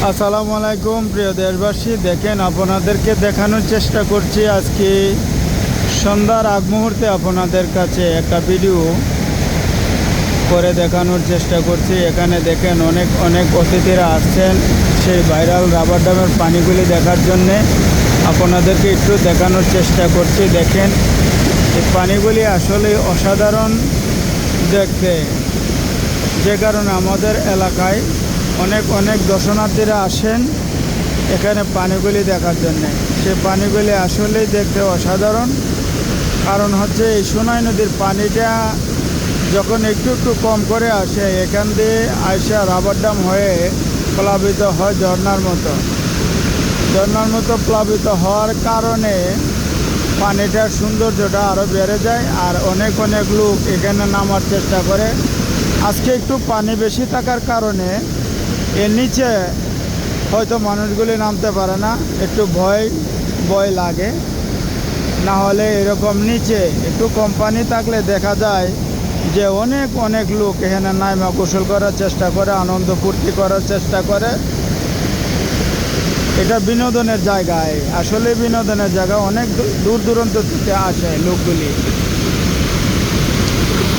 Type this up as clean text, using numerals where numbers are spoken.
আসসালামু আলাইকুম প্রিয় দেশবাসী, দেখেন আপনাদেরকে দেখানোর চেষ্টা করছি আজকে সন্ধ্যার আগ মুহূর্তে আপনাদের কাছে একটা ভিডিও করে দেখানোর চেষ্টা করছি। এখানে দেখেন অনেক অনেক অতিথিরা আসছেন সেই ভাইরাল রাবার ড্যামের পানিগুলি দেখার জন্যে। আপনাদেরকে একটু দেখানোর চেষ্টা করছি। দেখেন এই পানিগুলি আসলে অসাধারণ দেখতে, যে কারণে আমাদের এলাকায় অনেক অনেক দর্শনার্থীরা আসেন এখানে পানিগুলি দেখার জন্যে। সে পানিগুলি আসলেই দেখতে অসাধারণ। কারণ হচ্ছে এই সোনাই নদীর পানিটা যখন একটু একটু কম করে আসে, এখান দিয়ে আইসা রাবার ড্যাম হয়ে প্লাবিত হয় ঝর্নার মতো প্লাবিত হওয়ার কারণে পানিটার সৌন্দর্যটা আরও বেড়ে যায়। আর অনেক অনেক লোক এখানে নামার চেষ্টা করে। আজকে একটু পানি বেশি থাকার কারণে এর নিচে হয়তো মানুষগুলি নামতে পারে না, একটু ভয় লাগে। না হলে এরকম নিচে একটু কম পানি থাকলে দেখা যায় যে অনেক অনেক লোক এখানে নাইমা গোসল করার চেষ্টা করে, আনন্দ ফুর্তি করার চেষ্টা করে। এটা বিনোদনের জায়গায়, আসলে বিনোদনের জায়গা। অনেক দূর দূরান্ত থেকে আসে লোকগুলি।